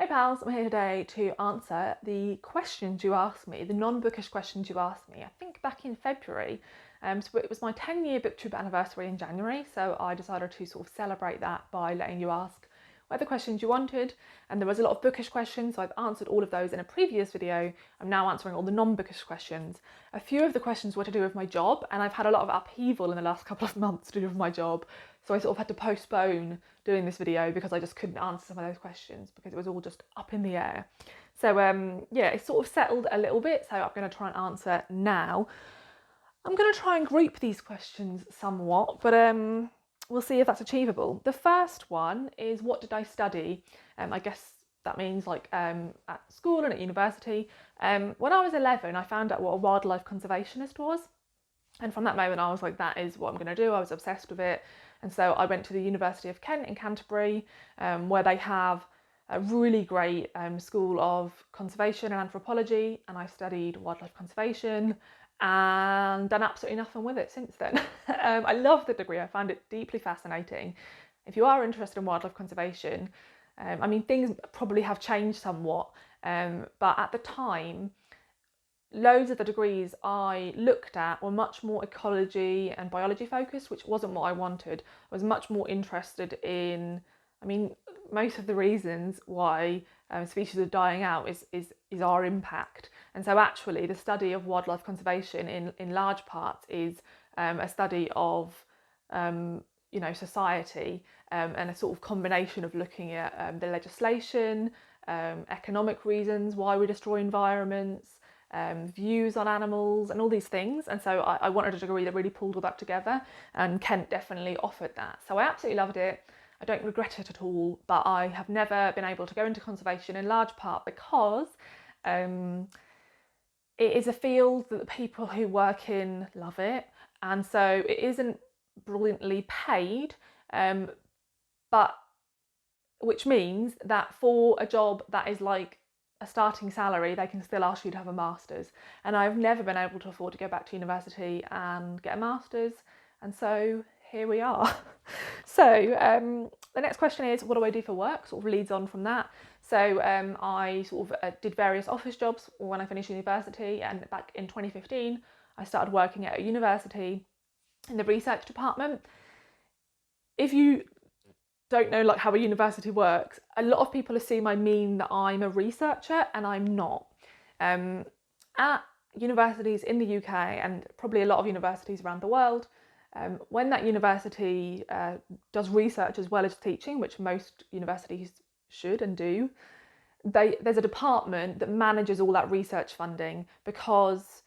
pals, I'm here today to answer the questions you asked me, the non-bookish questions you asked me, I think back in February. So it was my 10-year booktube anniversary in January, so I decided to sort of celebrate that by letting you ask whatever questions you wanted, and there was a lot of bookish questions, so I've answered all of those in a previous video. I'm now answering all the non-bookish questions. A few of the questions were to do with my job, and I've had a lot of upheaval in the last couple of months to do with my job, so I sort of had to postpone doing this video because I just couldn't answer some of those questions because it was all just up in the air. So yeah, it's sort of settled a little bit, so I'm going to try and answer now. I'm going to try and group these questions somewhat, but we'll see if that's achievable. The first one is, what did I study? I guess that means like at school and at university. When I was 11, I found out what a wildlife conservationist was. And from that moment, I was like, that is what I'm going to do. I was obsessed with it. And so I went to the University of Kent in Canterbury, where they have a really great school of conservation and anthropology. And I studied wildlife conservation and done absolutely nothing with it since then. I love the degree. I found it deeply fascinating. If you are interested in wildlife conservation, I mean, things probably have changed somewhat, but at the time, loads of the degrees I looked at were much more ecology and biology focused, which wasn't what I wanted. I was much more interested in, I mean, most of the reasons why species are dying out is our impact. And so actually the study of wildlife conservation in large parts is a study of society, and a sort of combination of looking at the legislation, economic reasons why we destroy environments, views on animals and all these things. And so I wanted a degree that really pulled all that together, and Kent definitely offered that. So I absolutely loved it. I don't regret it at all, but I have never been able to go into conservation in large part because it is a field that the people who work in love it, and so it isn't brilliantly paid, but which means that for a job that is like a starting salary, they can still ask you to have a master's, and I've never been able to afford to go back to university and get a master's, and so here we are. So the next question is, what do I do for work? Sort of leads on from that. So I sort of did various office jobs when I finished university, and back in 2015 I started working at a university in the research department. If you don't know like how a university works, a lot of people assume I mean that I'm a researcher, and I'm not. At universities in the UK, and probably a lot of universities around the world, when that university does research as well as teaching, which most universities should and do, there's a department that manages all that research funding, because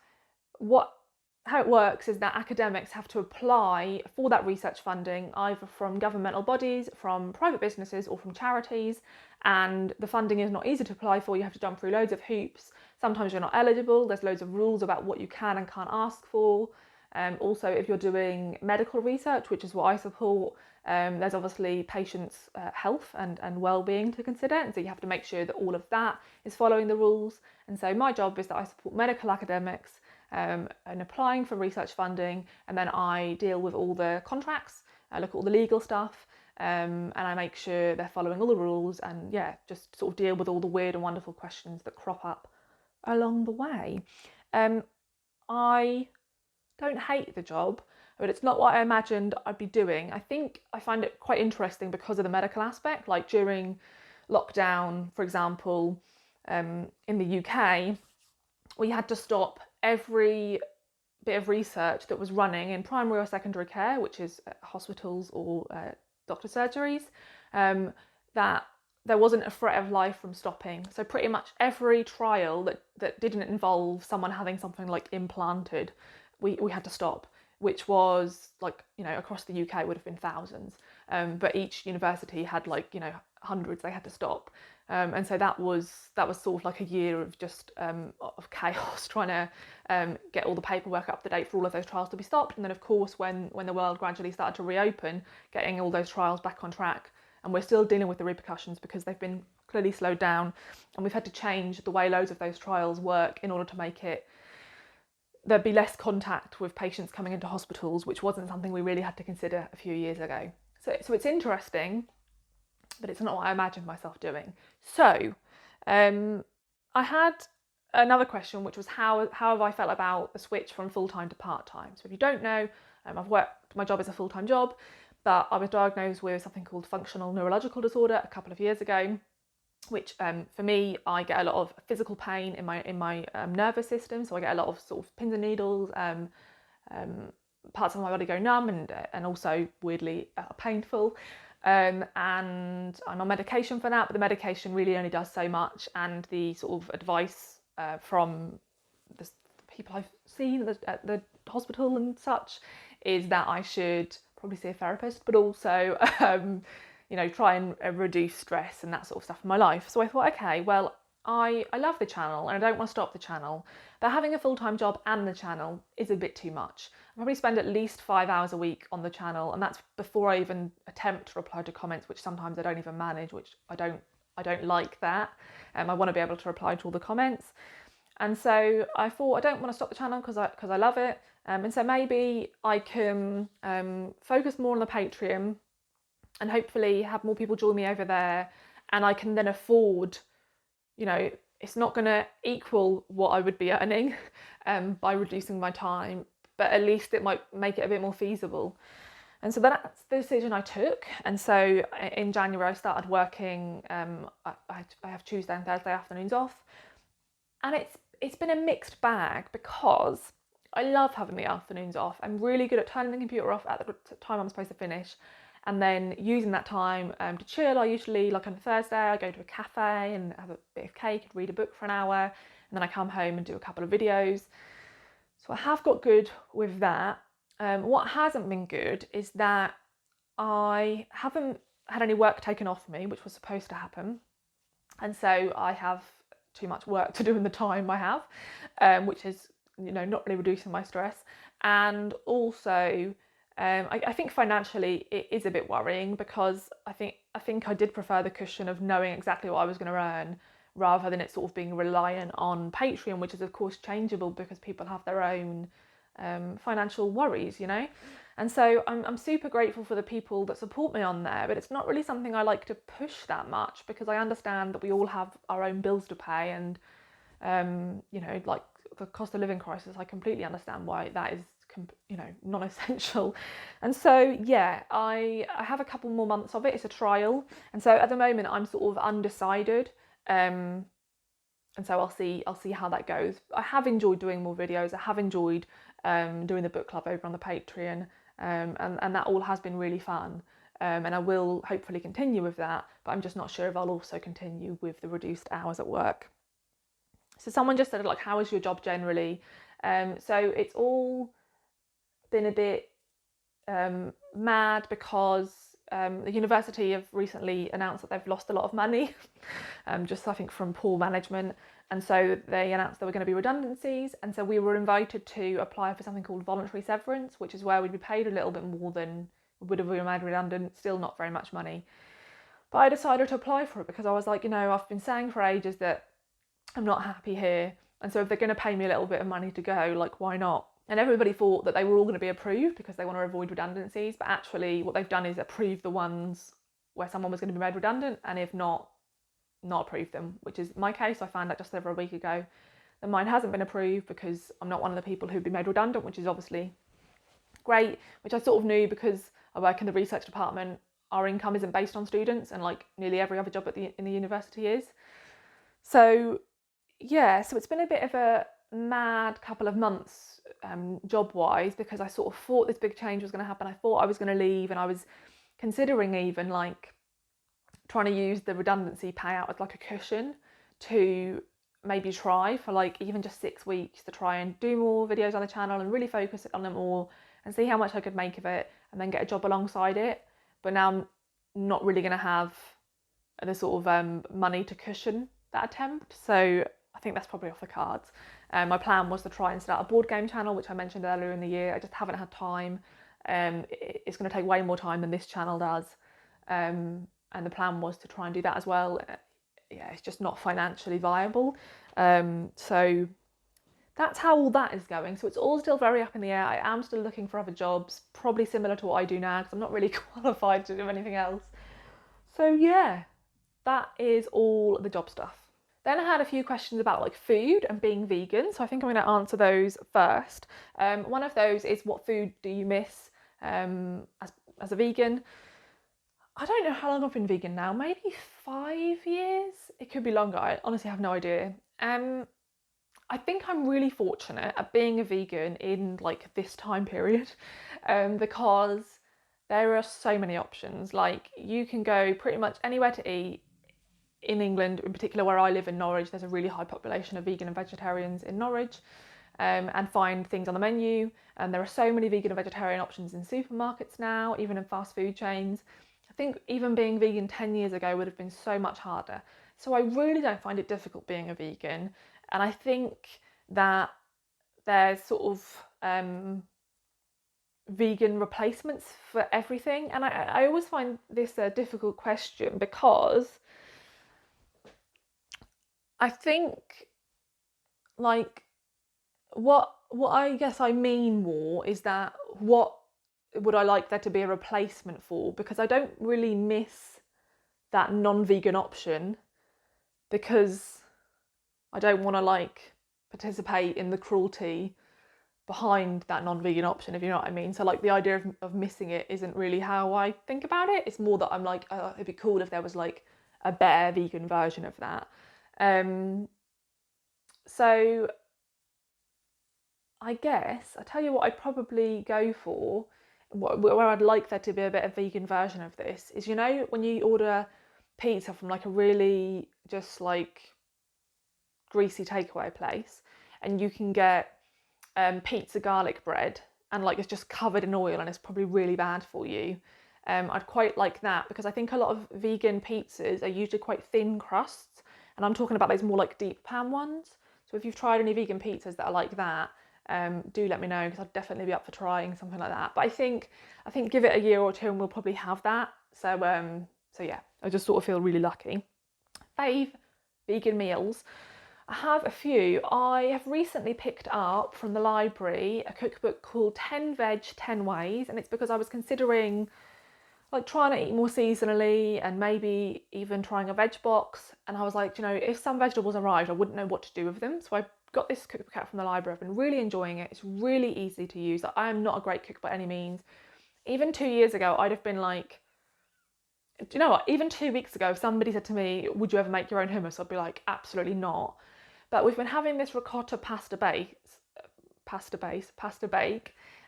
how it works is that academics have to apply for that research funding either from governmental bodies, from private businesses, or from charities, and the funding is not easy to apply for. You have to jump through loads of hoops. Sometimes you're not eligible. There's loads of rules about what you can and can't ask for. Also, if you're doing medical research, which is what I support, there's obviously patients' health and well-being to consider, and so you have to make sure that all of that is following the rules. And so my job is that I support medical academics and applying for research funding, and then I deal with all the contracts, I look at all the legal stuff, and I make sure they're following all the rules, and yeah, just sort of deal with all the weird and wonderful questions that crop up along the way. I don't hate the job, but it's not what I imagined I'd be doing. I think I find it quite interesting because of the medical aspect. Like during lockdown, for example, in the UK, we had to stop every bit of research that was running in primary or secondary care, which is hospitals or doctor surgeries, that there wasn't a threat of life from stopping. So pretty much every trial that didn't involve someone having something like implanted, we had to stop, which was like, across the UK would have been thousands. But each university had like, hundreds they had to stop. And so that was sort of like a year of just of chaos, trying to get all the paperwork up to date for all of those trials to be stopped. And then of course, when the world gradually started to reopen, getting all those trials back on track. And we're still dealing with the repercussions because they've been clearly slowed down. And we've had to change the way loads of those trials work in order to make it, there'd be less contact with patients coming into hospitals, which wasn't something we really had to consider a few years ago. So it's interesting, but it's not what I imagined myself doing. So I had another question, which was how have I felt about the switch from full-time to part-time. So if you don't know, my job is a full-time job, but I was diagnosed with something called functional neurological disorder a couple of years ago, which for me, I get a lot of physical pain in my nervous system. So I get a lot of sort of pins and needles, parts of my body go numb, and also weirdly painful. And I'm on medication for that, but the medication really only does so much. And the sort of advice from the people I've seen at the hospital and such is that I should probably see a therapist, but also try and reduce stress and that sort of stuff in my life. So I thought, okay, well, I love the channel and I don't want to stop the channel, but having a full-time job and the channel is a bit too much. I probably spend at least 5 hours a week on the channel, and that's before I even attempt to reply to comments, which sometimes I don't even manage, which I don't like that. I want to be able to reply to all the comments. And so I thought I don't want to stop the channel because I love it. And so maybe I can focus more on the Patreon and hopefully have more people join me over there, and I can then afford, it's not going to equal what I would be earning by reducing my time, but at least it might make it a bit more feasible. And so that's the decision I took. And so in January I started working, I have Tuesday and Thursday afternoons off, and it's been a mixed bag because I love having the afternoons off. I'm really good at turning the computer off at the time I'm supposed to finish, and then using that time to chill. I usually, like on a Thursday, I go to a cafe and have a bit of cake and read a book for an hour, and then I come home and do a couple of videos. So I have got good with that. What hasn't been good is that I haven't had any work taken off me, which was supposed to happen. And so I have too much work to do in the time I have, which is, not really reducing my stress. And also, I think financially it is a bit worrying, because I think I did prefer the cushion of knowing exactly what I was going to earn, rather than it sort of being reliant on Patreon, which is of course changeable because people have their own financial worries, And so I'm super grateful for the people that support me on there, but it's not really something I like to push that much, because I understand that we all have our own bills to pay, and like the cost of living crisis, I completely understand why that is non-essential. And so I have a couple more months of it. It's a trial, and so at the moment I'm sort of undecided, and so I'll see how that goes. I have enjoyed doing more videos. I have enjoyed doing the book club over on the Patreon, and that all has been really fun, and I will hopefully continue with that, but I'm just not sure if I'll also continue with the reduced hours at work. So someone just said, like, how is your job generally? So it's all been a bit mad, because the university have recently announced that they've lost a lot of money, just I think from poor management. And so they announced there were going to be redundancies. And so we were invited to apply for something called voluntary severance, which is where we'd be paid a little bit more than would have been made redundant, still not very much money. But I decided to apply for it because I was like, I've been saying for ages that I'm not happy here. And so if they're going to pay me a little bit of money to go, like, why not? And everybody thought that they were all going to be approved because they want to avoid redundancies. But actually what they've done is approve the ones where someone was going to be made redundant, and if not approve them, which is my case. I found out just over a week ago that mine hasn't been approved because I'm not one of the people who'd be made redundant, which is obviously great, which I sort of knew because I work in the research department. Our income isn't based on students, and like nearly every other job in the university is. So so it's been a bit of a mad couple of months job-wise, because I sort of thought this big change was going to happen. I thought I was going to leave, and I was considering even like trying to use the redundancy payout as like a cushion to maybe try for like even just 6 weeks to try and do more videos on the channel and really focus on it more and see how much I could make of it, and then get a job alongside it. But now I'm not really going to have the sort of money to cushion that attempt, so I think that's probably off the cards. My plan was to try and start a board game channel, which I mentioned earlier in the year. I just haven't had time. It's going to take way more time than this channel does, and the plan was to try and do that as well. It's just not financially viable. So that's how all that is going. So it's all still very up in the air. I am still looking for other jobs, probably similar to what I do now, because I'm not really qualified to do anything else. So that is all the job stuff. Then I had a few questions about like food and being vegan, so I think I'm going to answer those first. One of those is, what food do you miss as a vegan? I don't know how long I've been vegan now, maybe 5 years? It could be longer, I honestly have no idea. I think I'm really fortunate at being a vegan in like this time period, because there are so many options. Like, you can go pretty much anywhere to eat in England, in particular where I live in Norwich. There's a really high population of vegan and vegetarians in Norwich, and find things on the menu. And there are so many vegan and vegetarian options in supermarkets now, even in fast food chains. I think even being vegan 10 years ago would have been so much harder. So I really don't find it difficult being a vegan. And I think that there's sort of vegan replacements for everything. And I always find this a difficult question, because I think, like, what I guess I mean more is that, what would I like there to be a replacement for? Because I don't really miss that non-vegan option, because I don't want to like participate in the cruelty behind that non-vegan option, if you know what I mean. So like, the idea of missing it isn't really how I think about it. It's more that I'm like, oh, it'd be cool if there was like a better vegan version of that. So I guess I tell you what I'd probably go for, where I'd like there to be a bit of vegan version of this, is, you know, when you order pizza from like a really just like greasy takeaway place, and you can get pizza garlic bread, and like it's just covered in oil and it's probably really bad for you. I'd quite like that, because I think a lot of vegan pizzas are usually quite thin crusts, and I'm talking about those more like deep pan ones. So if you've tried any vegan pizzas that are like that, do let me know, because I'd definitely be up for trying something like that. But I think give it a year or two and we'll probably have that. So yeah, I just sort of feel really lucky. Fave vegan meals. I have a few. I have recently picked up from the library a cookbook called 10 Veg, 10 Ways, and it's because I was considering like trying to eat more seasonally, and maybe even trying a veg box. And I was like, you know, if some vegetables arrived, I wouldn't know what to do with them. So I got this cookbook out from the library. I've been really enjoying it. It's really easy to use. I am not a great cook by any means. Even 2 years ago, I'd have been like, do you know what? Even 2 weeks ago, if somebody said to me, would you ever make your own hummus? I'd be like, absolutely not. But we've been having this ricotta pasta bake.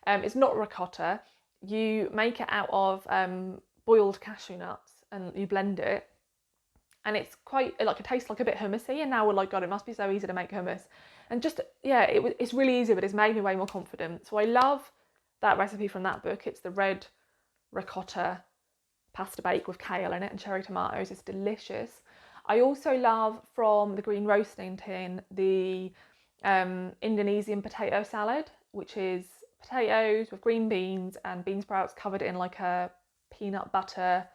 It's not ricotta. You make it out of boiled cashew nuts, and you blend it, and it's quite like, it tastes like a bit hummusy. And now we're like, God, it must be so easy to make hummus. And just, yeah, it's really easy, but it's made me way more confident. So I love that recipe from that book. It's the red ricotta pasta bake with kale in it and cherry tomatoes. It's delicious. I also love, from the Green Roasting Tin, the Indonesian potato salad, which is potatoes with green beans and bean sprouts covered in like a peanut butter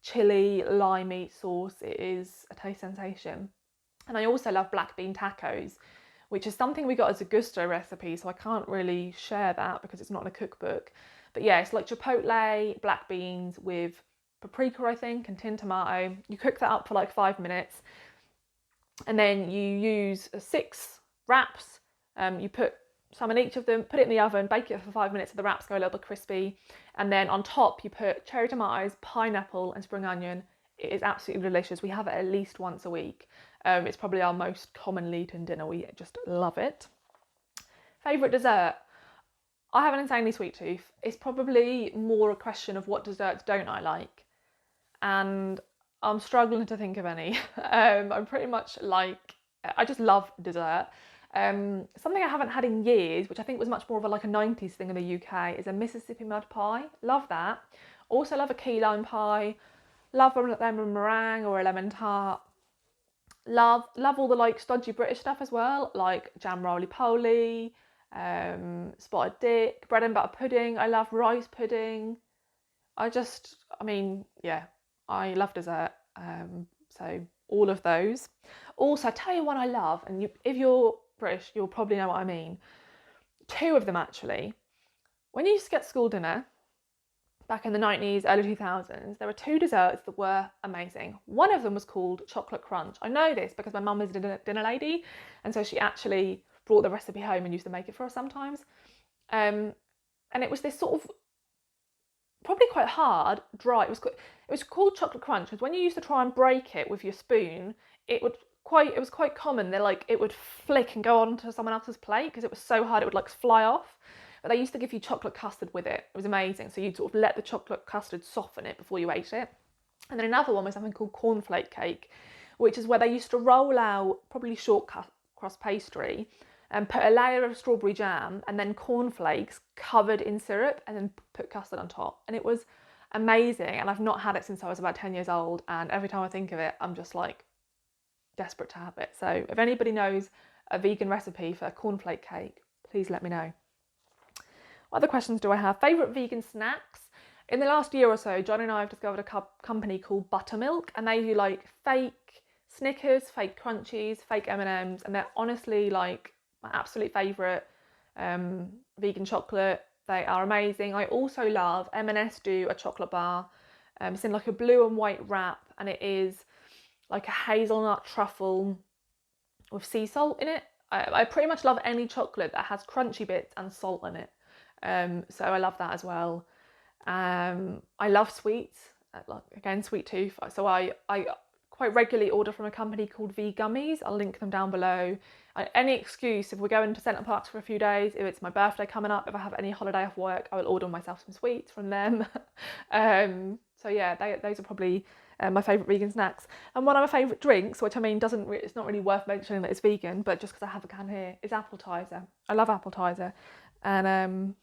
chili limey sauce. It is a taste sensation. And I also love black bean tacos, which is something we got as a gusto recipe, so I can't really share that because it's not in a cookbook. But yeah, it's like chipotle, black beans with paprika, I think, and tin tomato. You cook that up for like 5 minutes, and then you use 6 wraps. You put some in each of them, put it in the oven, bake it for 5 minutes so the wraps go a little bit crispy, and then on top you put cherry tomatoes, pineapple and spring onion. It is absolutely delicious. We have it at least once a week. It's probably our most commonly eaten dinner. We just love it. Favourite dessert? I have an insanely sweet tooth. It's probably more a question of what desserts don't I like, and I'm struggling to think of any. I'm pretty much like, I just love dessert. Something I haven't had in years, which I think was much more of like a 90s thing in the UK, is a Mississippi mud pie. Love that. Also love a key lime pie. Love a lemon meringue or a lemon tart. Love all the like stodgy British stuff as well, like jam roly-poly, spotted dick, bread and butter pudding. I love rice pudding. I mean, yeah, I love dessert. So all of those. Also, I tell you what I love, and if you're British, you'll probably know what I mean. 2 of them actually. When you get school dinner, back in the 90s, early 2000s, there were 2 desserts that were amazing. One of them was called chocolate crunch. I know this because my mum is a dinner lady, and so she actually brought the recipe home and used to make it for us sometimes. And it was this sort of probably quite hard, dry. It was called chocolate crunch because when you used to try and break it with your spoon, it was quite common. They're like it would flick and go onto someone else's plate because it was so hard it would like fly off. But they used to give you chocolate custard with it. It was amazing. So you'd sort of let the chocolate custard soften it before you ate it. And then another one was something called cornflake cake, which is where they used to roll out probably short crust pastry and put a layer of strawberry jam and then cornflakes covered in syrup and then put custard on top. And it was amazing. And I've not had it since I was about 10 years old. And every time I think of it, I'm just like desperate to have it. So if anybody knows a vegan recipe for a cornflake cake, please let me know. What other questions do I have? Favourite vegan snacks? In the last year or so, John and I have discovered a company called Buttermilk, and they do like fake Snickers, fake Crunchies, fake M&Ms, and they're honestly like my absolute favourite vegan chocolate. They are amazing. I also love M&S do a chocolate bar. It's in like a blue and white wrap, and it is like a hazelnut truffle with sea salt in it. I pretty much love any chocolate that has crunchy bits and salt in it. So I love that as well. I love sweets, again, sweet tooth. So I quite regularly order from a company called V Gummies. I'll link them down below. Any excuse, if we're going to Centre Parks for a few days, if it's my birthday coming up, if I have any holiday off work, I will order myself some sweets from them. So yeah, those are probably my favourite vegan snacks. And one of my favourite drinks, which I mean it's not really worth mentioning that it's vegan, but just because I have a can here, is appetizer. I love appetizer, and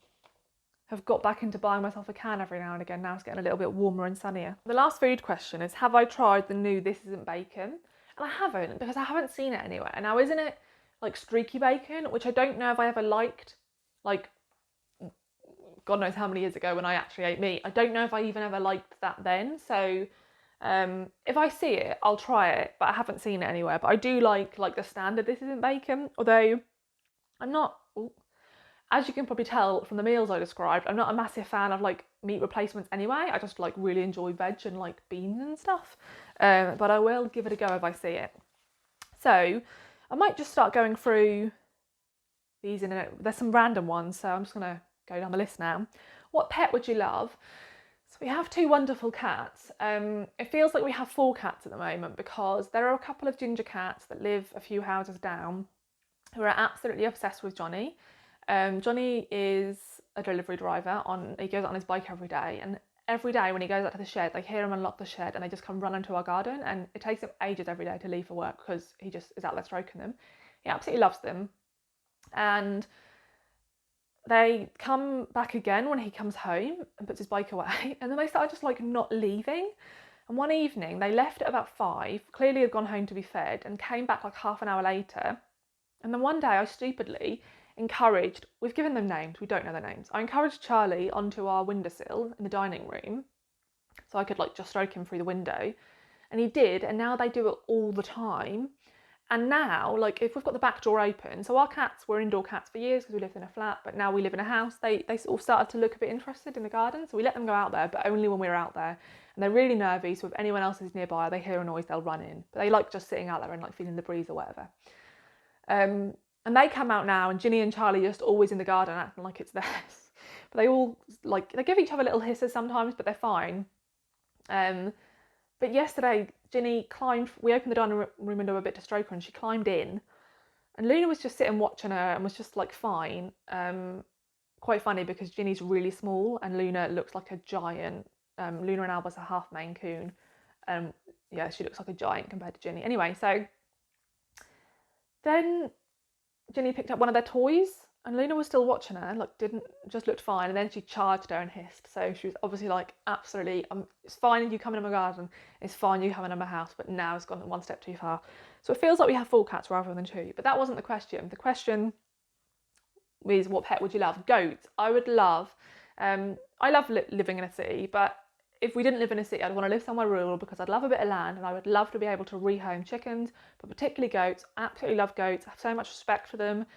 have got back into buying myself a can every now and again. Now it's getting a little bit warmer and sunnier. The last food question is, have I tried the new This Isn't Bacon? And I haven't, because I haven't seen it anywhere. And now isn't it like streaky bacon, which I don't know if I ever liked, like God knows how many years ago when I actually ate meat. I don't know if I even ever liked that then. So if I see it, I'll try it, but I haven't seen it anywhere. But I do like the standard This Isn't Bacon, although I'm not... As you can probably tell from the meals I described, I'm not a massive fan of like meat replacements anyway. I just like really enjoy veg and like beans and stuff. But I will give it a go if I see it. So I might just start going through these there's some random ones, so I'm just gonna go down the list now. What pet would you love? So we have 2 wonderful cats. It feels like we have 4 cats at the moment because there are a couple of ginger cats that live a few houses down who are absolutely obsessed with Johnny. Johnny is a delivery driver. He goes out on his bike every day, and every day when he goes out to the shed, they hear him unlock the shed and they just come run into our garden, and it takes him ages every day to leave for work because he just is out there stroking them. He absolutely loves them, and they come back again when he comes home and puts his bike away, and then they start just like not leaving. And one evening they left at about 5, clearly had gone home to be fed, and came back like half an hour later. And then one day I stupidly encouraged, we've given them names, we don't know their names. I encouraged Charlie onto our windowsill in the dining room so I could like just stroke him through the window, and he did, and now they do it all the time. And now, like, if we've got the back door open, so our cats were indoor cats for years because we lived in a flat, but now we live in a house, they sort of started to look a bit interested in the garden, so we let them go out there, but only when we're out there. And they're really nervy, so if anyone else is nearby, they hear a noise, they'll run in. But they like just sitting out there and like feeling the breeze or whatever. And they come out now, and Ginny and Charlie are just always in the garden acting like it's theirs. But they all, like, they give each other little hisses sometimes, but they're fine. But yesterday, Ginny climbed, we opened the dining room window a bit to stroke her, and she climbed in. And Luna was just sitting watching her and was just, like, fine. Quite funny because Ginny's really small and Luna looks like a giant. Luna and Alba's a half Maine Coon. Yeah, she looks like a giant compared to Ginny. Anyway, so then Ginny picked up one of their toys, and Luna was still watching her, like just looked fine, and then she charged her and hissed. So she was obviously like, absolutely, it's fine you coming in my garden, it's fine you coming in my house, but now it's gone one step too far. So it feels like we have 4 cats rather than 2, but that wasn't the question. The question is, what pet would you love? Goats. I would love, I love living in a city, but if we didn't live in a city, I'd want to live somewhere rural because I'd love a bit of land, and I would love to be able to rehome chickens, but particularly goats. I absolutely love goats. I have so much respect for them.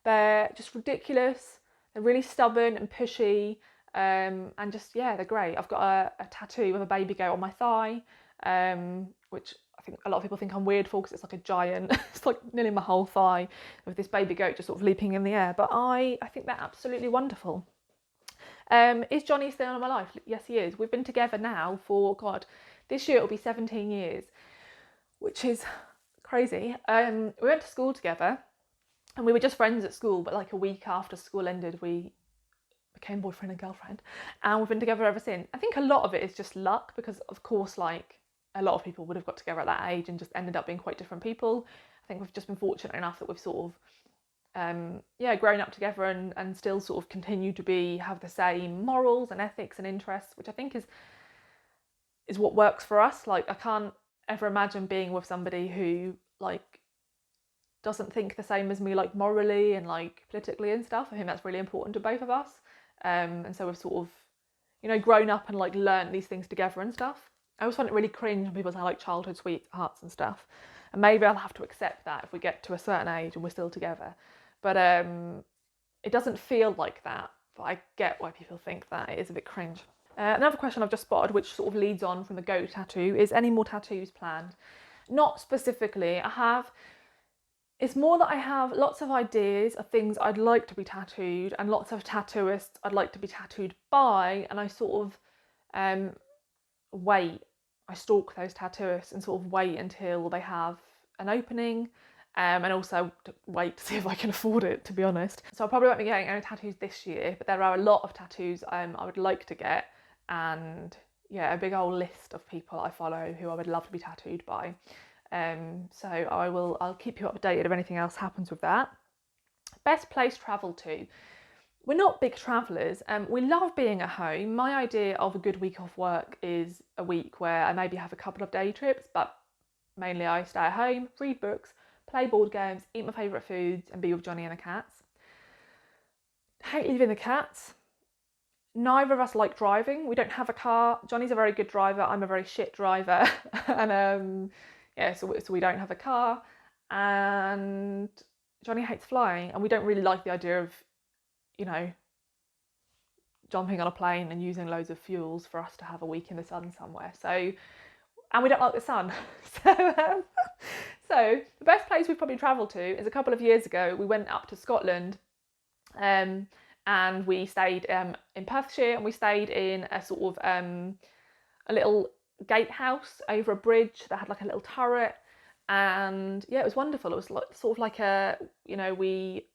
They're just ridiculous. They're really stubborn and pushy. and just, yeah, they're great. I've got a tattoo of a baby goat on my thigh, which I think a lot of people think I'm weird for, because it's like a giant, it's like nearly my whole thigh, with this baby goat just sort of leaping in the air. But I think they're absolutely wonderful. Is Johnny still in my life? Yes, he is. We've been together now for, God, this year it'll be 17 years, which is crazy. We went to school together, and we were just friends at school, but like a week after school ended, we became boyfriend and girlfriend, and we've been together ever since. I think a lot of it is just luck, because of course, like, a lot of people would have got together at that age and just ended up being quite different people. I think we've just been fortunate enough that we've sort of grown up together and still sort of continue to have the same morals and ethics and interests, which I think is what works for us. Like, I can't ever imagine being with somebody who, like, doesn't think the same as me, like, morally and like politically and stuff. I think that's really important to both of us. And so we've sort of, you know, grown up and like learned these things together and stuff. I always find it really cringe when people say like childhood sweethearts and stuff. And maybe I'll have to accept that if we get to a certain age and we're still together. But it doesn't feel like that. But I get why people think that. It is a bit cringe. Another question I've just spotted, which sort of leads on from the goat tattoo, is any more tattoos planned? Not specifically. It's more that I have lots of ideas of things I'd like to be tattooed, and lots of tattooists I'd like to be tattooed by, and I sort of wait. I stalk those tattooists and sort of wait until they have an opening, and also wait to see if I can afford it, to be honest. So I probably won't be getting any tattoos this year, but there are a lot of tattoos I would like to get, and yeah, a big old list of people I follow who I would love to be tattooed by. So I'll keep you updated if anything else happens with that. Best place to travel to. We're not big travellers. We love being at home. My idea of a good week off work is a week where I maybe have a couple of day trips, but mainly I stay at home, read books, play board games, eat my favourite foods, and be with Johnny and the cats. Hate leaving the cats. Neither of us like driving. We don't have a car. Johnny's a very good driver. I'm a very shit driver. And so we don't have a car. And Johnny hates flying. And we don't really like the idea of, you know, jumping on a plane and using loads of fuels for us to have a week in the sun somewhere. So, and we don't like the sun. So the best place we've probably travelled to is a couple of years ago. We went up to Scotland, and we stayed in Perthshire, and we stayed in a sort of a little gatehouse over a bridge that had like a little turret, and yeah, it was wonderful. It was like, sort of like we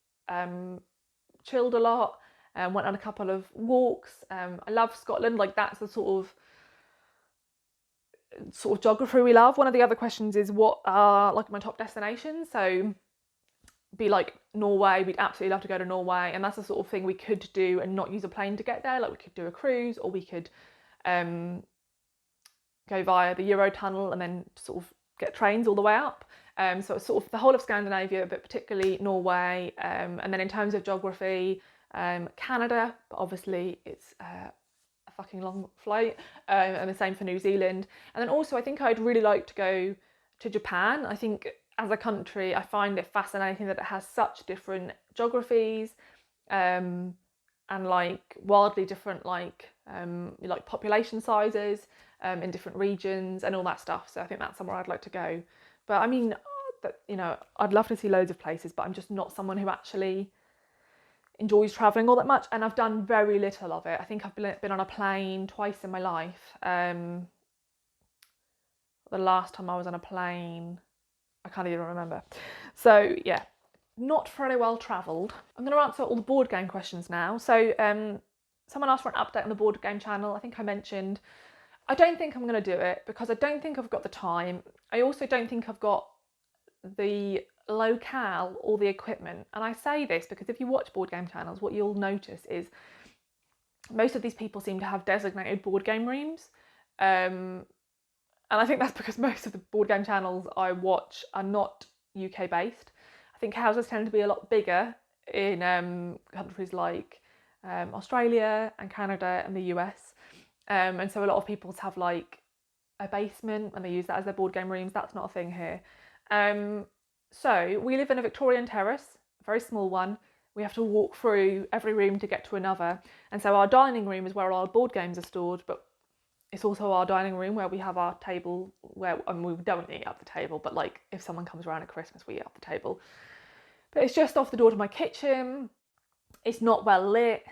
chilled a lot and went on a couple of walks. I love Scotland. Like, that's the sort of geography we love. One of the other questions is what are like my top destinations. So be like Norway, we'd absolutely love to go to Norway, and that's the sort of thing we could do and not use a plane to get there. Like, we could do a cruise, or we could go via the Eurotunnel and then sort of get trains all the way up. So it's sort of the whole of Scandinavia, but particularly Norway. And then in terms of geography, Canada, but obviously it's a fucking long flight, and the same for New Zealand. And then also I think I'd really like to go to Japan. I think as a country, I find it fascinating that it has such different geographies, and like wildly different like population sizes in different regions and all that stuff. So I think that's somewhere I'd like to go. But I mean, I'd love to see loads of places, but I'm just not someone who actually enjoys travelling all that much, and I've done very little of it. I think I've been on a plane twice in my life. The last time I was on a plane, I can't even remember. So yeah, not very well travelled. I'm going to answer all the board game questions now. So someone asked for an update on the board game channel. I think I mentioned, I don't think I'm going to do it because I don't think I've got the time. I also don't think I've got the locale or the equipment. And I say this because if you watch board game channels, what you'll notice is most of these people seem to have designated board game rooms. And I think that's because most of the board game channels I watch are not UK based. I think houses tend to be a lot bigger in countries like Australia and Canada and the US. And so a lot of people have like a basement and they use that as their board game rooms. That's not a thing here. So we live in a Victorian terrace, a very small one. we have to walk through every room to get to another. And so our dining room is where our board games are stored, but it's also our dining room where we have our table where, I mean, we don't eat at the table, but like if someone comes around at Christmas, we eat at the table. But it's just off the door to my kitchen. It's not well lit.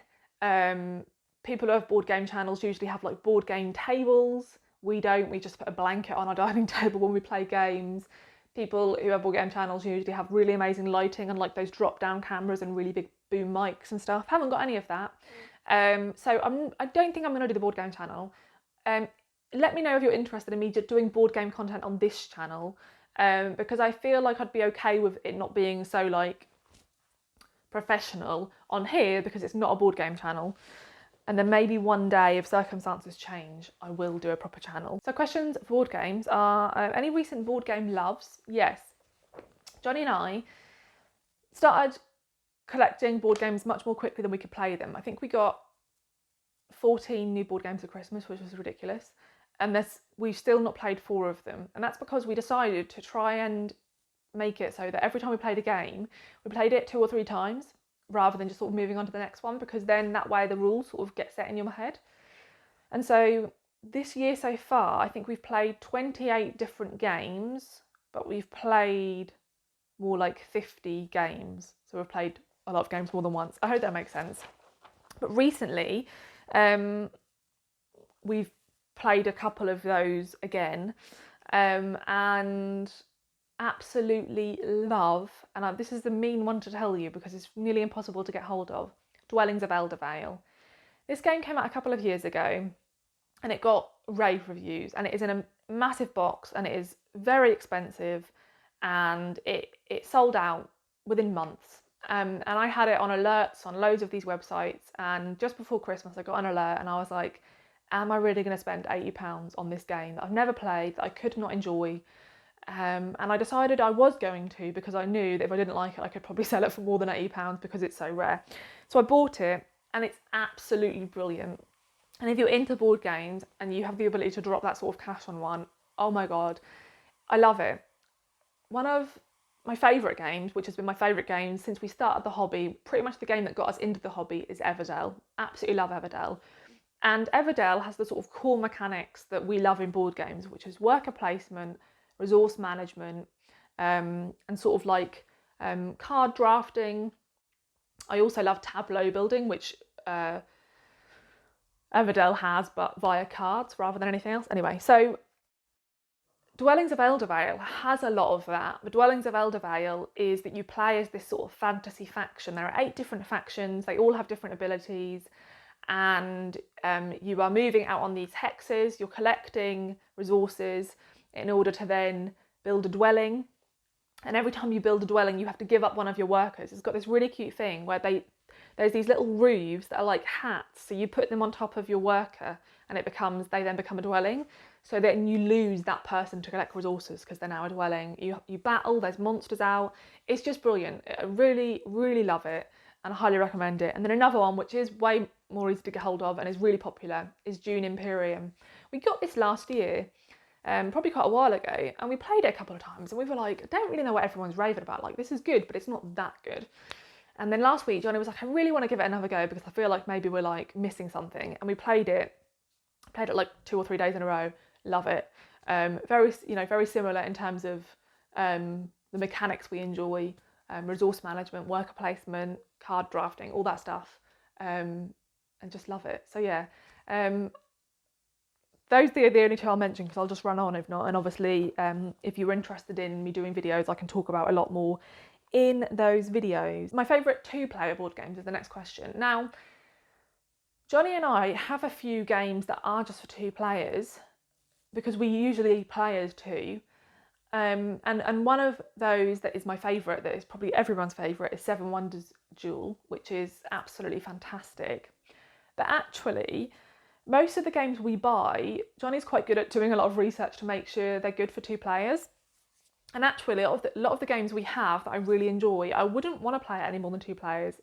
People who have board game channels usually have like board game tables. We don't, we just put a blanket on our dining table when we play games. People who have board game channels usually have really amazing lighting and like those drop down cameras and really big boom mics and stuff. Haven't got any of that. So I don't think I'm going to do the board game channel. Let me know if you're interested in me doing board game content on this channel, because I feel like I'd be okay with it not being so like professional on here because it's not a board game channel. And then maybe one day, if circumstances change, I will do a proper channel. So questions for board games are, any recent board game loves? Yes. Johnny and I started collecting board games much more quickly than we could play them. I think we got 14 new board games for Christmas, which was ridiculous. And we've still not played 4 of them. And that's because we decided to try and make it so that every time we played a game, we played it 2 or 3 times, rather than just sort of moving on to the next one, because then that way the rules sort of get set in your head. And so this year so far, I think we've played 28 different games, but we've played more like 50 games. So we've played a lot of games more than once. I hope that makes sense. But recently, we've played a couple of those again, and absolutely love, and this is the mean one to tell you because it's nearly impossible to get hold of, Dwellings of Eldervale. This game came out a couple of years ago and it got rave reviews, and it is in a massive box and it is very expensive, and it sold out within months. And I had it on alerts on loads of these websites, and just before Christmas I got an alert and I was like, am I really going to spend £80 on this game that I've never played, that I could not enjoy? And I decided I was going to, because I knew that if I didn't like it I could probably sell it for more than £80 because it's so rare. So I bought it and it's absolutely brilliant. And if you're into board games and you have the ability to drop that sort of cash on one, oh my god, I love it. One of my favourite games, which has been my favourite game since we started the hobby, pretty much the game that got us into the hobby, is Everdell. Absolutely love Everdell. And Everdell has the sort of core mechanics that we love in board games, which is worker placement, resource management, and sort of like card drafting. I also love tableau building, which Everdell has, but via cards rather than anything else. Anyway, so Dwellings of Eldervale has a lot of that. The Dwellings of Eldervale is that you play as this sort of fantasy faction. There are 8 different factions, they all have different abilities, and you are moving out on these hexes, you're collecting resources in order to then build a dwelling. And every time you build a dwelling, you have to give up one of your workers. It's got this really cute thing where there's these little roofs that are like hats. So you put them on top of your worker and they then become a dwelling. So then you lose that person to collect resources because they're now a dwelling. You battle, there's monsters out. It's just brilliant. I really, really love it and I highly recommend it. And then another one, which is way more easy to get hold of and is really popular, is Dune Imperium. We got this last year, probably quite a while ago, and we played it a couple of times and we were like, I don't really know what everyone's raving about. Like, this is good, but it's not that good. And then last week, Johnny was like, I really want to give it another go because I feel like maybe we're like missing something. And we played it like 2 or 3 days in a row. Love it. Very similar in terms of the mechanics we enjoy, resource management, worker placement, card drafting, all that stuff, and just love it. So yeah, those are the only 2 I'll mention because I'll just run on if not. And obviously, if you're interested in me doing videos, I can talk about a lot more in those videos. My favourite 2-player board games is the next question. Now, Johnny and I have a few games that are just for 2 players because we usually play as 2. And one of those that is my favourite, that is probably everyone's favourite, is Seven Wonders Duel, which is absolutely fantastic. But actually, most of the games we buy, Johnny's quite good at doing a lot of research to make sure they're good for 2 players. And actually, a lot of the games we have that I really enjoy, I wouldn't want to play it any more than 2 players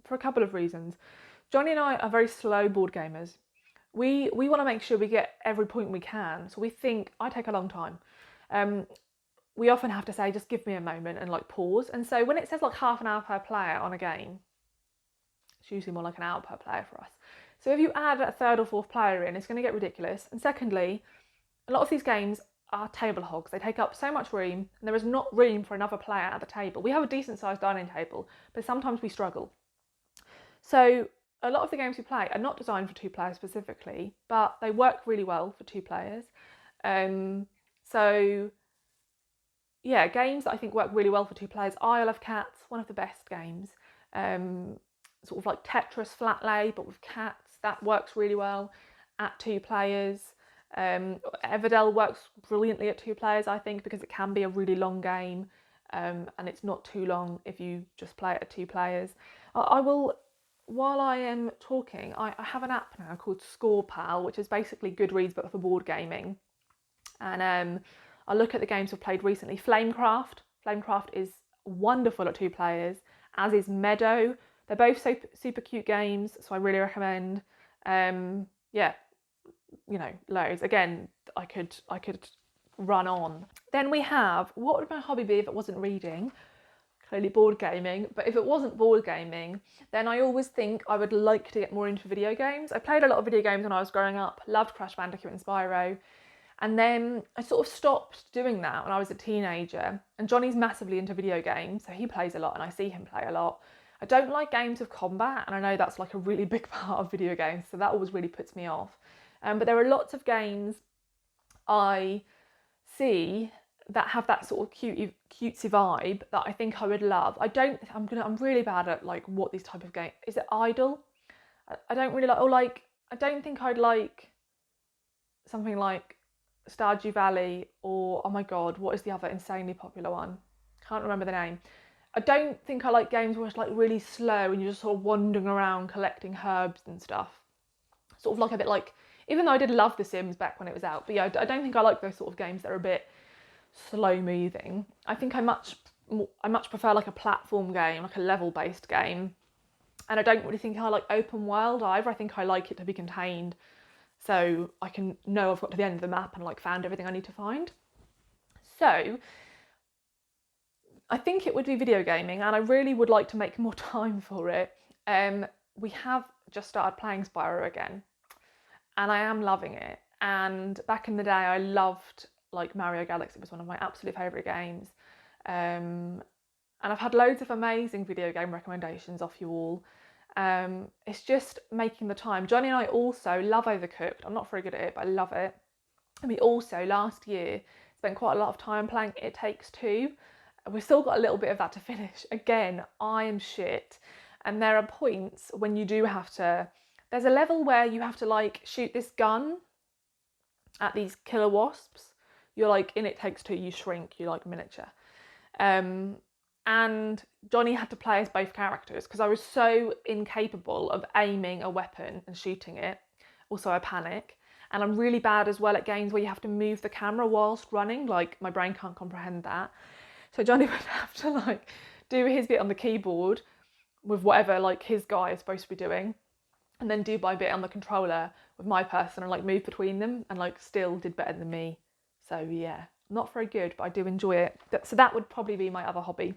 for a couple of reasons. Johnny and I are very slow board gamers. We want to make sure we get every point we can. So we think, I take a long time. We often have to say, just give me a moment and like pause. And so when it says like half an hour per player on a game, It's usually more like an hour per player for us. So if you add a third or fourth player in, it's going to get ridiculous. And secondly, a lot of these games are table hogs. They take up so much room, and there is not room for another player at the table. We have a decent sized dining table, but sometimes we struggle. So a lot of the games we play are not designed for 2 players specifically, but they work really well for 2 players. So yeah, games that I think work really well for 2 players. Isle of Cats, one of the best games. Sort of like Tetris flat lay, but with cats. That works really well at 2 players. Everdell works brilliantly at 2 players, I think, because it can be a really long game, and it's not too long if you just play it at 2 players. I will, while I am talking, I have an app now called ScorePal, which is basically Goodreads but for board gaming. And I look at the games we've played recently. Flamecraft. Flamecraft is wonderful at 2 players, as is Meadow. They're both super cute games, so I really recommend. Yeah, you know, loads. Again, I could run on. Then we have, what would my hobby be if it wasn't reading? Clearly board gaming, but if it wasn't board gaming, then I always think I would like to get more into video games. I played a lot of video games when I was growing up, loved Crash Bandicoot and Spyro, and then I sort of stopped doing that when I was a teenager. And Johnny's massively into video games, so he plays a lot and I see him play a lot. I don't like games of combat, and I know that's like a really big part of video games, so that always really puts me off. But there are lots of games I see that have that sort of cutesy vibe that I think I would love. I'm really bad at like what these type of games. Is it Idle? I don't really like, or like, I don't think I'd like something like Stardew Valley, or oh my god, what is the other insanely popular one? Can't remember the name. I don't think I like games where it's like really slow and you're just sort of wandering around collecting herbs and stuff. Sort of like a bit like, even though I did love The Sims back when it was out, but yeah, I don't think I like those sort of games that are a bit slow moving. I think I much prefer like a platform game, like a level based game. And I don't really think I like open world either. I think I like it to be contained, so I can know I've got to the end of the map and like found everything I need to find. So I think it would be video gaming, and I really would like to make more time for it. We have just started playing Spyro again, and I am loving it. And back in the day, I loved like Mario Galaxy. It was one of my absolute favourite games. And I've had loads of amazing video game recommendations off you all. It's just making the time. Johnny and I also love Overcooked. I'm not very good at it, but I love it. And we also, last year, spent quite a lot of time playing It Takes Two. We've still got a little bit of that to finish. Again, I am shit. And there are points when you do have to, there's a level where you have to like shoot this gun at these killer wasps. You're like, in It Takes Two, you shrink, you like miniature. And Johnny had to play as both characters because I was so incapable of aiming a weapon and shooting it. Also, I panic. And I'm really bad as well at games where you have to move the camera whilst running. Like, my brain can't comprehend that. So Johnny would have to like do his bit on the keyboard with whatever like his guy is supposed to be doing, and then do my bit on the controller with my person and like move between them, and like still did better than me. So yeah, not very good, but I do enjoy it. So that would probably be my other hobby.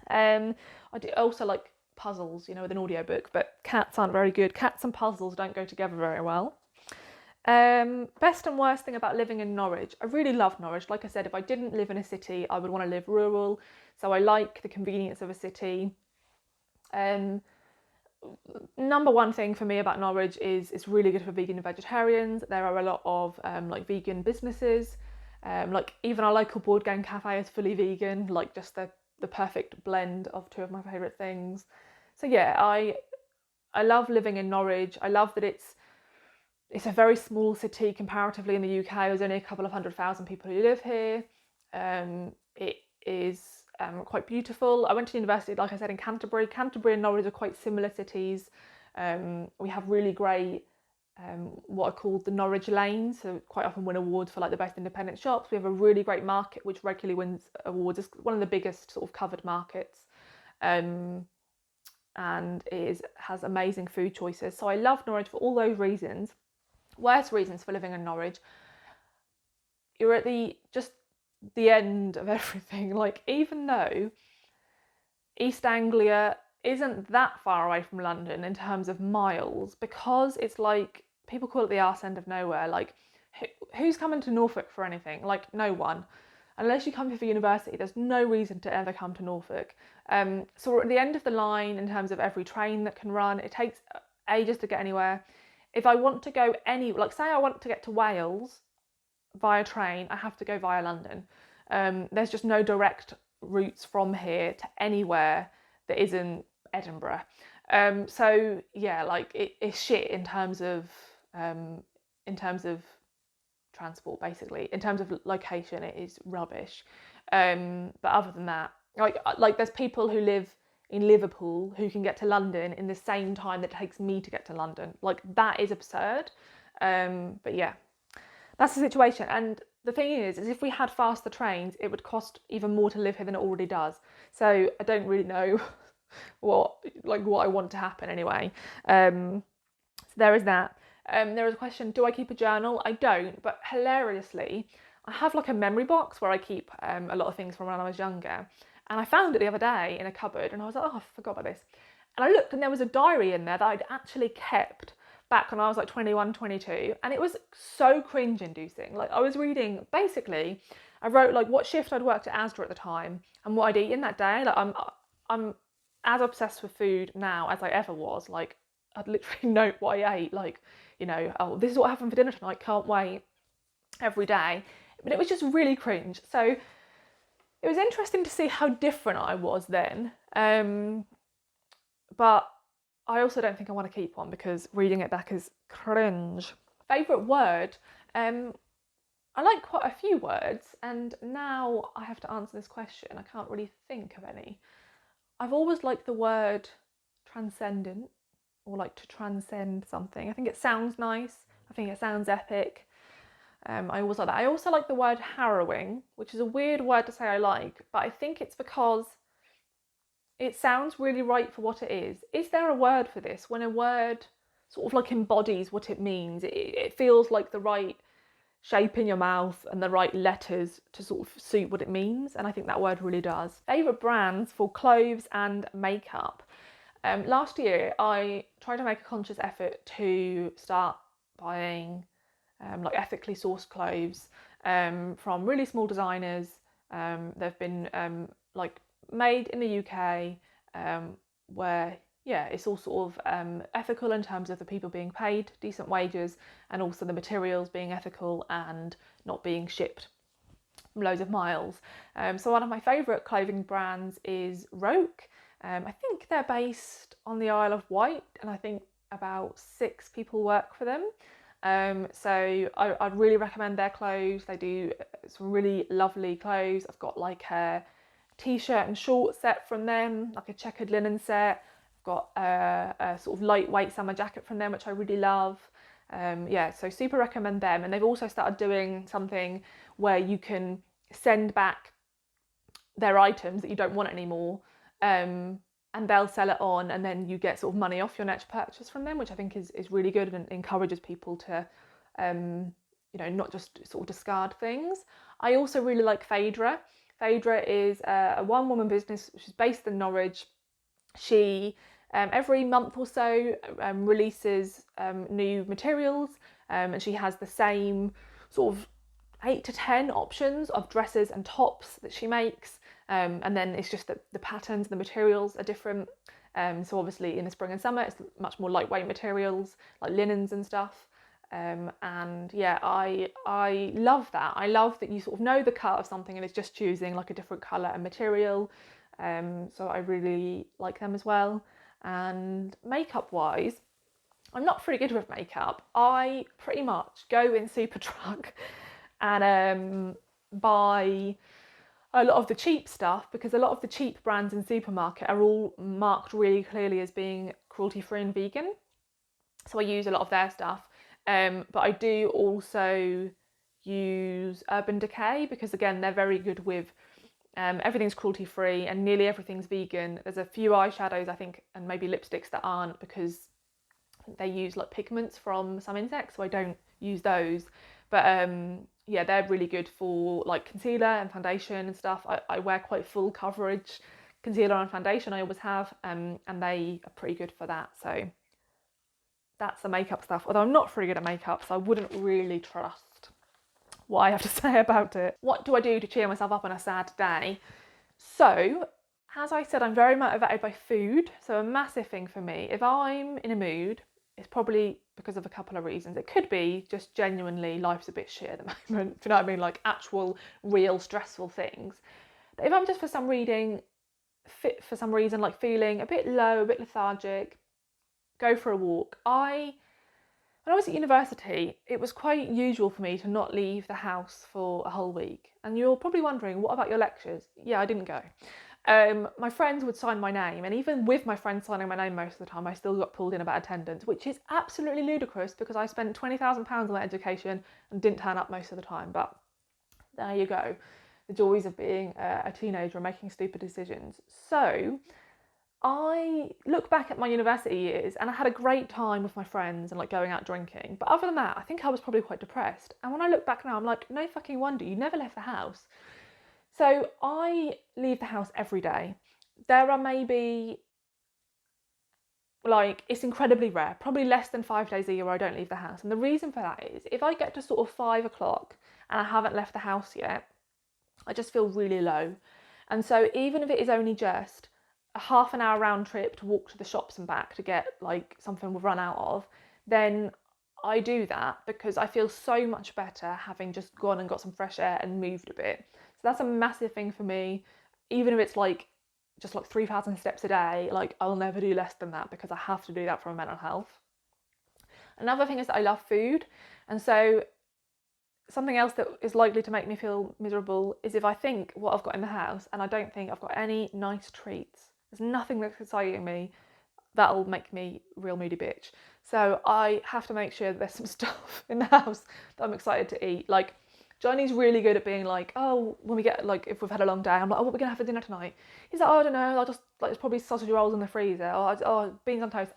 I do also like puzzles, you know, with an audiobook, but cats aren't very good. Cats and puzzles don't go together very well. Best and worst thing about living in Norwich. I really love Norwich. Like I said, if I didn't live in a city, I would want to live rural. So I like the convenience of a city. Number one thing for me about Norwich is it's really good for vegan and vegetarians. There are a lot of like vegan businesses. Like even our local board game cafe is fully vegan, like just the perfect blend of two of my favourite things. So yeah, I love living in Norwich. I love that it's a very small city comparatively in the UK. There's only a couple of 100,000 people who live here. It is quite beautiful. I went to university, like I said, in Canterbury. Canterbury and Norwich are quite similar cities. We have really great what are called the Norwich lanes, so quite often win awards for like the best independent shops. We have a really great market which regularly wins awards. It's one of the biggest sort of covered markets, and it has amazing food choices. So I love Norwich for all those reasons. Worst reasons for living in Norwich: you're at the end of everything. Like, even though East Anglia isn't that far away from London in terms of miles, because it's like, people call it the arse end of nowhere. Like, who's coming to Norfolk for anything? Like, no one. Unless you come here for university, there's no reason to ever come to Norfolk. So we're at the end of the line in terms of every train that can run. It takes ages to get anywhere. If I want to go like say I want to get to Wales via train, I have to go via London. There's just no direct routes from here to anywhere that isn't Edinburgh. So yeah, like it's shit in terms of transport, basically. In terms of location, it is rubbish. But other than that, like there's people who live in Liverpool who can get to London in the same time that it takes me to get to London. Like, that is absurd. But yeah, that's the situation. And the thing is if we had faster trains, it would cost even more to live here than it already does. So I don't really know what I want to happen anyway. So there is that. There was a question, do I keep a journal? I don't, but hilariously, I have like a memory box where I keep a lot of things from when I was younger. And I found it the other day in a cupboard and I was like, oh, I forgot about this. And I looked and there was a diary in there that I'd actually kept back when I was like 21, 22. And it was so cringe inducing. Like, I was reading, basically, I wrote like what shift I'd worked at Asda at the time and what I'd eaten that day. Like, I'm as obsessed with food now as I ever was. Like, I'd literally note what I ate. Like, oh, this is what happened for dinner tonight, can't wait, every day. But it was just really cringe. So it was interesting to see how different I was then. But I also don't think I want to keep one because reading it back is cringe. Favourite word? I like quite a few words, and now I have to answer this question. I can't really think of any. I've always liked the word transcendent, or like to transcend something. I think it sounds nice. I think it sounds epic. I always like that. I also like the word harrowing, which is a weird word to say I like, but I think it's because it sounds really right for what it is. Is there a word for this? When a word sort of like embodies what it means, it feels like the right shape in your mouth and the right letters to sort of suit what it means, and I think that word really does. Favourite brands for clothes and makeup? Last year I tried to make a conscious effort to start buying like ethically sourced clothes from really small designers. They've been like made in the UK, where it's all sort of ethical in terms of the people being paid decent wages, and also the materials being ethical and not being shipped from loads of miles. So one of my favourite clothing brands is Roke. I think they're based on the Isle of Wight, and I think about 6 people work for them. So I'd really recommend their clothes. They do some really lovely clothes. I've got like a t-shirt and short set from them, like a checkered linen set. I've got a sort of lightweight summer jacket from them, which I really love. So super recommend them. And they've also started doing something where you can send back their items that you don't want anymore, and they'll sell it on, and then you get sort of money off your next purchase from them, which I think is really good and encourages people to not just sort of discard things. I also really like Phaedra. Phaedra is a one-woman business which is based in Norwich. She every month or so releases new materials, and she has the same sort of 8 to 10 options of dresses and tops that she makes, and then it's just that the patterns, the materials are different. So obviously in the spring and summer it's much more lightweight materials like linens and stuff. And yeah, I love that. I love that you sort of know the cut of something and it's just choosing like a different colour and material. So I really like them as well. And makeup wise, I'm not very good with makeup. I pretty much go in Superdrug and buy a lot of the cheap stuff, because a lot of the cheap brands in supermarket are all marked really clearly as being cruelty free and vegan. So I use a lot of their stuff. But I do also use Urban Decay, because again, they're very good with everything's cruelty free and nearly everything's vegan. There's a few eyeshadows I think, and maybe lipsticks that aren't, because they use like pigments from some insects, so I don't use those. But they're really good for like concealer and foundation and stuff. I wear quite full coverage concealer and foundation I always have, and they are pretty good for that. So that's the makeup stuff. Although I'm not very good at makeup, so I wouldn't really trust what I have to say about it. What do I do to cheer myself up on a sad day? So, as I said, I'm very motivated by food. So a massive thing for me, if I'm in a mood, it's probably because of a couple of reasons. It could be just genuinely life's a bit shit at the moment. Do you know what I mean? Like actual, real stressful things. But if I'm just for some reason like feeling a bit low, a bit lethargic, go for a walk. When I was at university, it was quite usual for me to not leave the house for a whole week. And you're probably wondering, what about your lectures? Yeah, I didn't go. My friends would sign my name, and even with my friends signing my name most of the time, I still got pulled in about attendance, which is absolutely ludicrous because I spent £20,000 on my education and didn't turn up most of the time. But there you go, the joys of being a teenager and making stupid decisions. So I look back at my university years and I had a great time with my friends and like going out drinking. But other than that, I think I was probably quite depressed. And when I look back now, I'm like, no fucking wonder, you never left the house. So I leave the house every day. There are maybe, like, it's incredibly rare, probably less than 5 days a year where I don't leave the house. And the reason for that is if I get to sort of 5 o'clock and I haven't left the house yet, I just feel really low. And so even if it is only just a half an hour round trip to walk to the shops and back to get like something we've run out of, then I do that because I feel so much better having just gone and got some fresh air and moved a bit. So that's a massive thing for me. Even if it's like just like 3,000 steps a day, like I'll never do less than that because I have to do that for my mental health. Another thing is that I love food, and so something else that is likely to make me feel miserable is if I think what I've got in the house and I don't think I've got any nice treats. There's nothing that's exciting me that'll make me real moody bitch. So I have to make sure that there's some stuff in the house that I'm excited to eat. Like Johnny's really good at being like, oh, when we get like, if we've had a long day, I'm like, oh, what are we gonna have for dinner tonight? He's like, oh, I don't know, I'll just like, there's probably sausage rolls in the freezer, or beans on toast.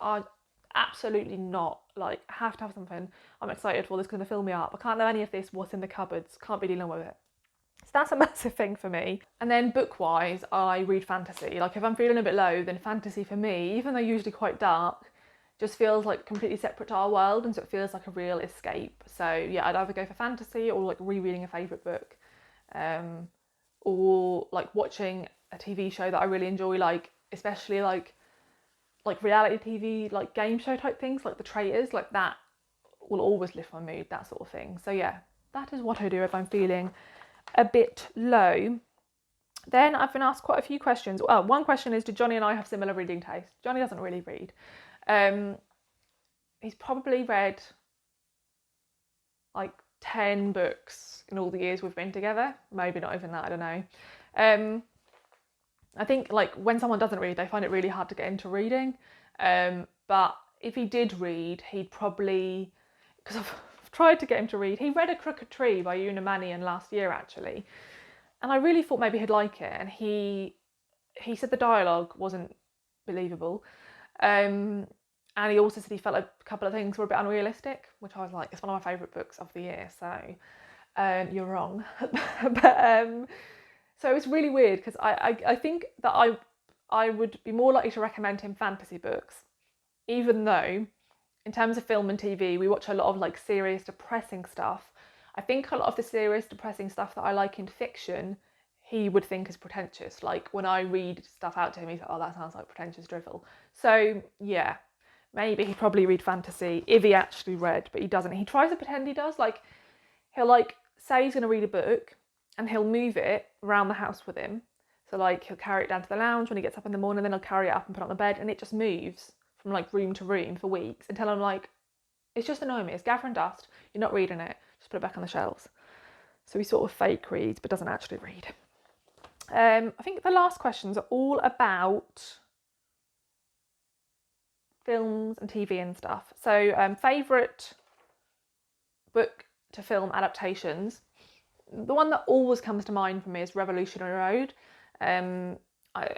Absolutely not. Like, I have to have something. I'm excited for this because it's gonna fill me up. I can't know any of this, what's in the cupboards, can't be dealing with it. So that's a massive thing for me. And then book-wise, I read fantasy. Like if I'm feeling a bit low, then fantasy for me, even though usually quite dark, just feels like completely separate to our world, and so it feels like a real escape. So yeah, I'd either go for fantasy or like rereading a favourite book, or like watching a TV show that I really enjoy, like especially like reality TV, like game show type things, like The Traitors, like that will always lift my mood, that sort of thing. So yeah, that is what I do if I'm feeling a bit low. Then I've been asked quite a few questions. One question is, do Johnny and I have similar reading tastes? Johnny doesn't really read. He's probably read like 10 books in all the years we've been together. Maybe not even that, I don't know. I think like when someone doesn't read, they find it really hard to get into reading. But if he did read, he'd probably, because I've tried to get him to read, he read A Crooked Tree by Una Mannion last year actually. And I really thought maybe he'd like it. And he said the dialogue wasn't believable. And he also said he felt a couple of things were a bit unrealistic, which I was like, it's one of my favourite books of the year, so you're wrong. But so it's really weird because I think that I would be more likely to recommend him fantasy books, even though in terms of film and TV, we watch a lot of like serious, depressing stuff. I think a lot of the serious, depressing stuff that I like in fiction, he would think is pretentious. Like when I read stuff out to him, he's like, oh, that sounds like pretentious drivel. So yeah, maybe he'd probably read fantasy if he actually read, but he doesn't. He tries to pretend he does. Like he'll like say he's going to read a book and he'll move it around the house with him. So like he'll carry it down to the lounge when he gets up in the morning, then he'll carry it up and put it on the bed, and it just moves from like room to room for weeks until I'm like, it's just annoying me. It's gathering dust. You're not reading it. Just put it back on the shelves. So he sort of fake reads but doesn't actually read. I think the last questions are all about films and TV and stuff. So favourite book to film adaptations. The one that always comes to mind for me is Revolutionary Road. I'm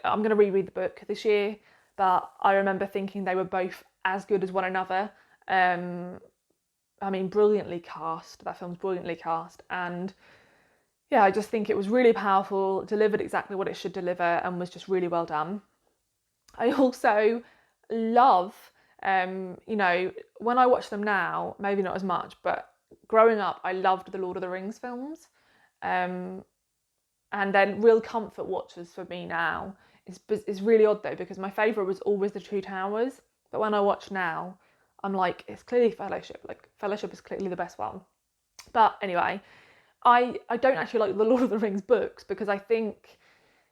going to reread the book this year, but I remember thinking they were both as good as one another. I mean, brilliantly cast. That film's brilliantly cast, and yeah, I just think it was really powerful, delivered exactly what it should deliver, and was just really well done. I also love, you know, when I watch them now, maybe not as much, but growing up, I loved the Lord of the Rings films. Um, and then real comfort watches for me now is really odd though, because my favourite was always the Two Towers. But when I watch now, I'm like, it's clearly Fellowship. Like, Fellowship is clearly the best one. But anyway, I don't actually like the Lord of the Rings books because I think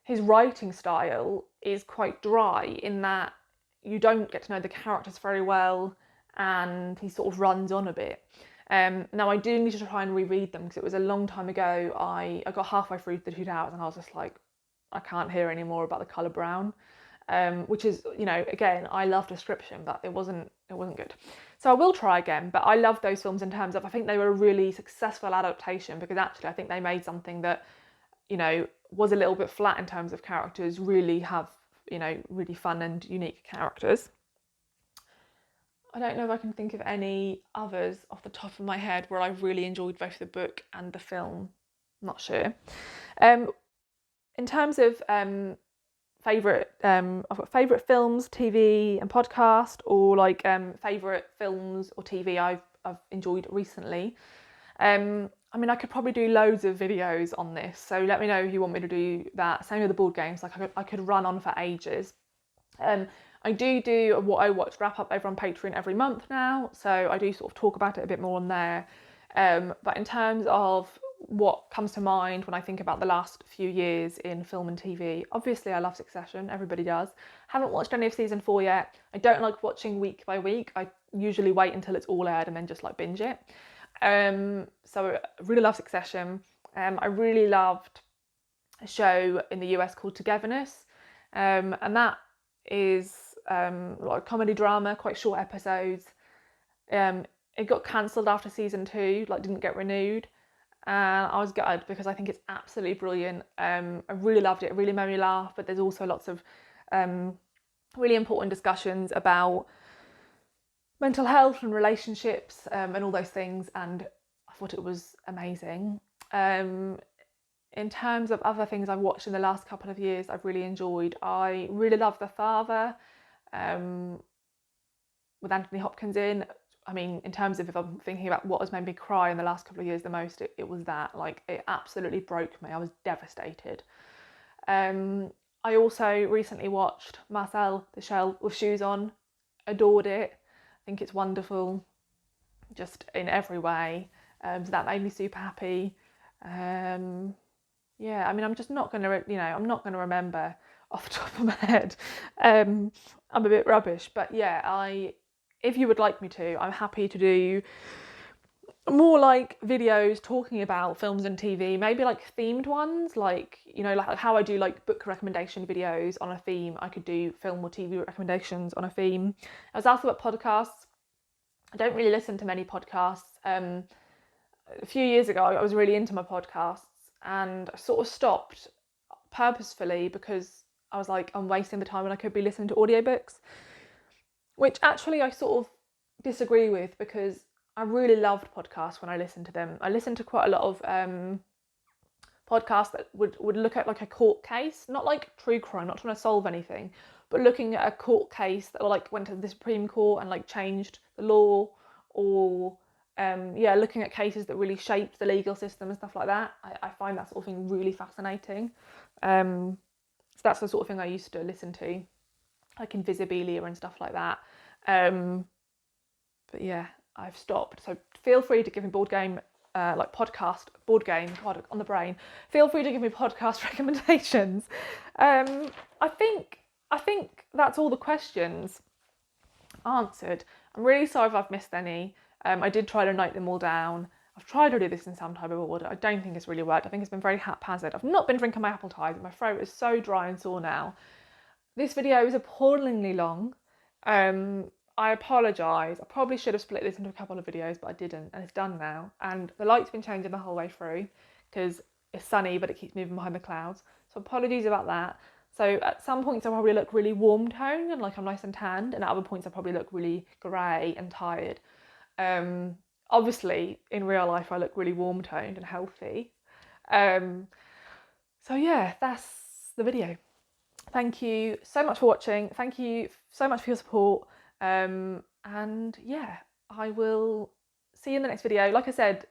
his writing style is quite dry in that you don't get to know the characters very well, and he sort of runs on a bit. Now I do need to try and reread them because it was a long time ago. I got halfway through the Two Towers and I was just like, I can't hear any more about the colour brown, which is, you know, again, I love description, but it wasn't good. So I will try again, but I love those films in terms of I think they were a really successful adaptation because actually I think they made something that, you know, was a little bit flat in terms of characters, really have, you know, really fun and unique characters. I don't know if I can think of any others off the top of my head where I've really enjoyed both the book and the film. I'm not sure. In terms of I've got favourite films, TV, and podcast, or like favourite films or TV I've enjoyed recently. I mean, I could probably do loads of videos on this, so let me know if you want me to do that. Same with the board games, like I could run on for ages. I do what I watch wrap up over on Patreon every month now, so I do sort of talk about it a bit more on there. But in terms of what comes to mind when I think about the last few years in film and TV, obviously I love Succession, everybody does. Haven't watched any of season 4 yet. I don't like watching week by week. I usually wait until it's all aired and then just like binge it. So I really love Succession. I really loved a show in the US called Togetherness, and that is like a comedy drama, quite short episodes. It got cancelled after season 2, like didn't get renewed, and I was gutted because I think it's absolutely brilliant. I really loved it. It really made me laugh, but there's also lots of really important discussions about mental health and relationships and all those things, and I thought it was amazing. In terms of other things I've watched in the last couple of years I've really enjoyed, I really love The Father, with Anthony Hopkins in. I mean, in terms of if I'm thinking about what has made me cry in the last couple of years the most, it was that. Like, it absolutely broke me. I was devastated. I also recently watched Marcel the Shell with Shoes On. Adored it. I think it's wonderful, just in every way. So that made me super happy. Yeah, I mean, I'm just not gonna, I'm not gonna remember off the top of my head. I'm a bit rubbish, but yeah, if you would like me to, I'm happy to do more like videos talking about films and TV, maybe like themed ones, like, like how I do like book recommendation videos on a theme. I could do film or TV recommendations on a theme. I was asked about podcasts. I don't really listen to many podcasts. A few years ago, I was really into my podcasts, and I sort of stopped purposefully because I was like, I'm wasting the time when I could be listening to audiobooks, which actually I sort of disagree with because I really loved podcasts when I listened to them. I listened to quite a lot of podcasts that would look at like a court case, not like true crime, not trying to solve anything, but looking at a court case that like went to the Supreme Court and like changed the law, or looking at cases that really shaped the legal system and stuff like that. I find that sort of thing really fascinating. So that's the sort of thing I used to listen to, like Invisibilia and stuff like that. But yeah, I've stopped. So feel free to give me board game on the brain. Feel free to give me podcast recommendations. I think that's all the questions answered. I'm really sorry if I've missed any. I did try to note them all down. I've tried to do this in some type of order. I don't think it's really worked. I think it's been very haphazard. I've not been drinking my apple ties. My throat is so dry and sore now. This video is appallingly long. I apologise. I probably should have split this into a couple of videos, but I didn't, and it's done now. And the light's been changing the whole way through because it's sunny, but it keeps moving behind the clouds. So apologies about that. So at some points I probably look really warm toned and like I'm nice and tanned, and at other points I probably look really grey and tired. Obviously in real life I look really warm toned and healthy. So yeah, that's the video. Thank you so much for watching. Thank you so much for your support. And yeah, I will see you in the next video. Like I said,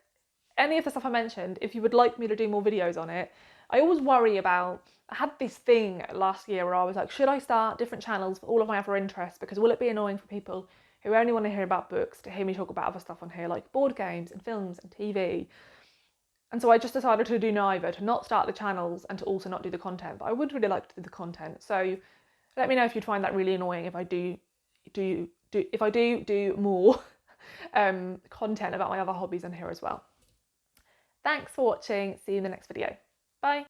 any of the stuff I mentioned, if you would like me to do more videos on it, I always worry about, I had this thing last year where I was like, should I start different channels for all of my other interests? Because will it be annoying for people who only want to hear about books to hear me talk about other stuff on here, like board games and films and TV? And so I just decided to do neither, to not start the channels and to also not do the content. But I would really like to do the content. So let me know if you'd find that really annoying if I do more content about my other hobbies on here as well. Thanks for watching. See you in the next video. Bye.